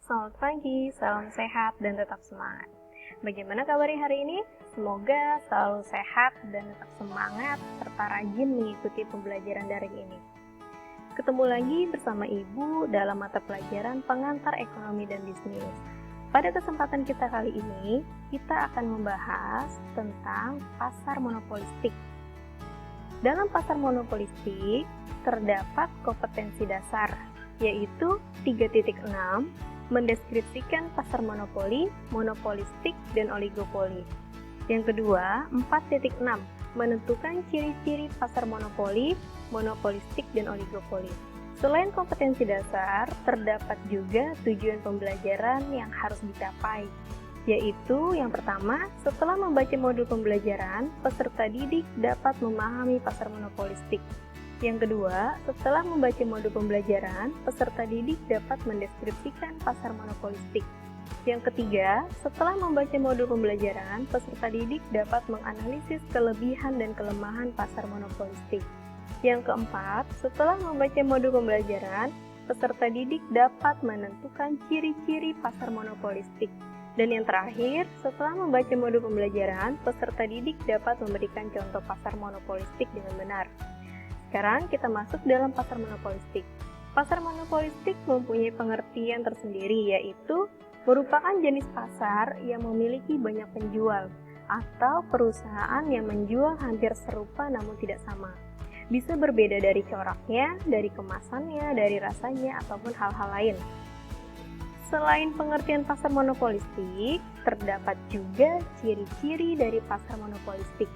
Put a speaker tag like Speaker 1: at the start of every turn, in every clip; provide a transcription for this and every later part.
Speaker 1: Selamat pagi, salam sehat dan tetap semangat. Bagaimana kabarnya hari ini? Semoga selalu sehat dan tetap semangat serta rajin mengikuti pembelajaran daring ini. Ketemu lagi bersama Ibu dalam mata pelajaran Pengantar Ekonomi dan Bisnis. Pada kesempatan kita kali ini, kita akan membahas tentang pasar monopolistik. Dalam pasar monopolistik, terdapat kompetensi dasar, yaitu 3.6, mendeskripsikan pasar monopoli, monopolistik, dan oligopoli. Yang kedua, 4.6, menentukan ciri-ciri pasar monopoli, monopolistik, dan oligopoli. Selain kompetensi dasar, terdapat juga tujuan pembelajaran yang harus dicapai, yaitu yang pertama, setelah membaca modul pembelajaran, peserta didik dapat memahami pasar monopolistik. Yang kedua, setelah membaca modul pembelajaran, peserta didik dapat mendeskripsikan pasar monopolistik. Yang ketiga, setelah membaca modul pembelajaran, peserta didik dapat menganalisis kelebihan dan kelemahan pasar monopolistik. Yang keempat, setelah membaca modul pembelajaran, peserta didik dapat menentukan ciri-ciri pasar monopolistik. Dan yang terakhir, setelah membaca modul pembelajaran, peserta didik dapat memberikan contoh pasar monopolistik dengan benar. Sekarang kita masuk dalam pasar monopolistik. Pasar monopolistik mempunyai pengertian tersendiri, yaitu merupakan jenis pasar yang memiliki banyak penjual atau perusahaan yang menjual hampir serupa namun tidak sama. Bisa berbeda dari coraknya, dari kemasannya, dari rasanya, ataupun hal-hal lain. Selain pengertian pasar monopolistik, terdapat juga ciri-ciri dari pasar monopolistik,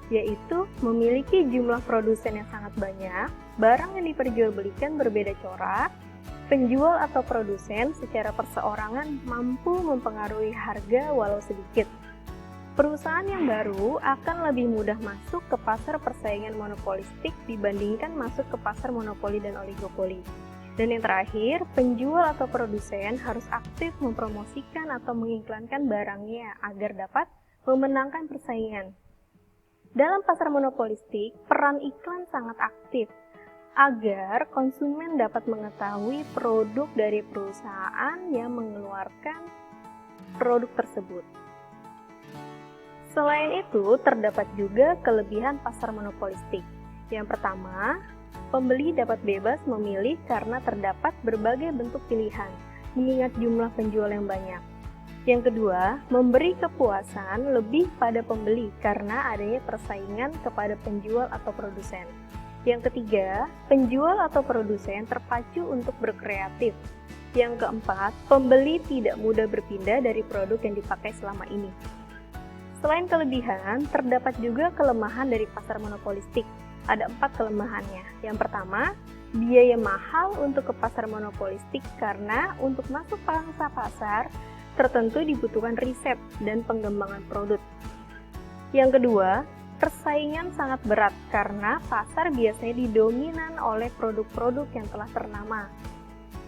Speaker 1: yaitu memiliki jumlah produsen yang sangat banyak, barang yang diperjualbelikan berbeda corak, penjual atau produsen secara perseorangan mampu mempengaruhi harga walau sedikit. Perusahaan yang baru akan lebih mudah masuk ke pasar persaingan monopolistik dibandingkan masuk ke pasar monopoli dan oligopoli. Dan yang terakhir, penjual atau produsen harus aktif mempromosikan atau mengiklankan barangnya agar dapat memenangkan persaingan. Dalam pasar monopolistik, peran iklan sangat aktif agar konsumen dapat mengetahui produk dari perusahaan yang mengeluarkan produk tersebut. Selain itu, terdapat juga kelebihan pasar monopolistik. Yang pertama, pembeli dapat bebas memilih karena terdapat berbagai bentuk pilihan, mengingat jumlah penjual yang banyak. Yang kedua, memberi kepuasan lebih pada pembeli karena adanya persaingan kepada penjual atau produsen. Yang ketiga, penjual atau produsen terpacu untuk berkreatif. Yang keempat, pembeli tidak mudah berpindah dari produk yang dipakai selama ini. Selain kelebihan, terdapat juga kelemahan dari pasar monopolistik. Ada 4 kelemahannya. Yang pertama, biaya mahal untuk ke pasar monopolistik karena untuk masuk pangsa pasar tertentu dibutuhkan riset dan pengembangan produk. Yang kedua, persaingan sangat berat karena pasar biasanya didominan oleh produk-produk yang telah ternama.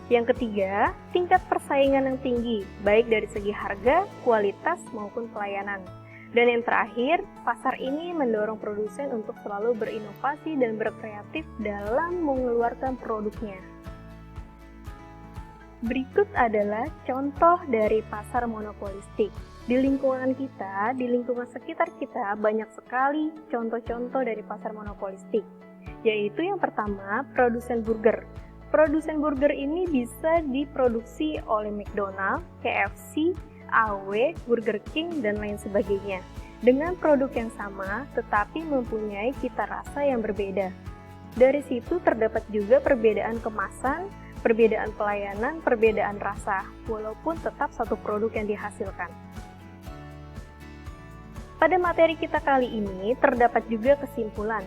Speaker 1: Yang ketiga, tingkat persaingan yang tinggi, baik dari segi harga, kualitas, maupun pelayanan. Dan yang terakhir, pasar ini mendorong produsen untuk selalu berinovasi dan berkreatif dalam mengeluarkan produknya. Berikut adalah contoh dari pasar monopolistik. Di lingkungan kita, di lingkungan sekitar kita, banyak sekali contoh-contoh dari pasar monopolistik. Yaitu yang pertama, produsen burger. Produsen burger ini bisa diproduksi oleh McDonald, KFC, AW, Burger King, dan lain sebagainya. Dengan produk yang sama, tetapi mempunyai cita rasa yang berbeda. Dari situ terdapat juga perbedaan kemasan, perbedaan pelayanan, perbedaan rasa, walaupun tetap satu produk yang dihasilkan. Pada materi kita kali ini terdapat juga kesimpulan,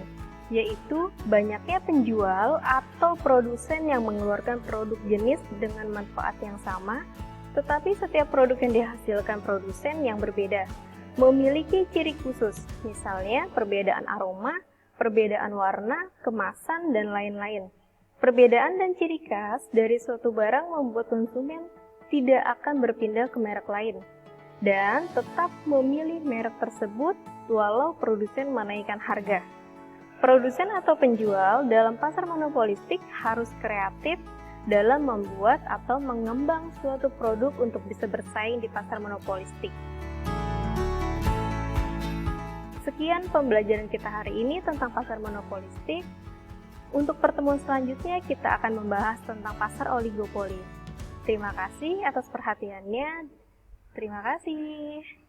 Speaker 1: yaitu banyaknya penjual atau produsen yang mengeluarkan produk jenis dengan manfaat yang sama, tetapi setiap produk yang dihasilkan produsen yang berbeda, memiliki ciri khusus, misalnya perbedaan aroma, perbedaan warna, kemasan, dan lain-lain. Perbedaan dan ciri khas dari suatu barang membuat konsumen tidak akan berpindah ke merek lain dan tetap memilih merek tersebut walau produsen menaikkan harga. Produsen atau penjual dalam pasar monopolistik harus kreatif, dalam membuat atau mengembang suatu produk untuk bisa bersaing di pasar monopolistik. Sekian pembelajaran kita hari ini tentang pasar monopolistik. Untuk pertemuan selanjutnya kita akan membahas tentang pasar oligopoli. Terima kasih atas perhatiannya. Terima kasih.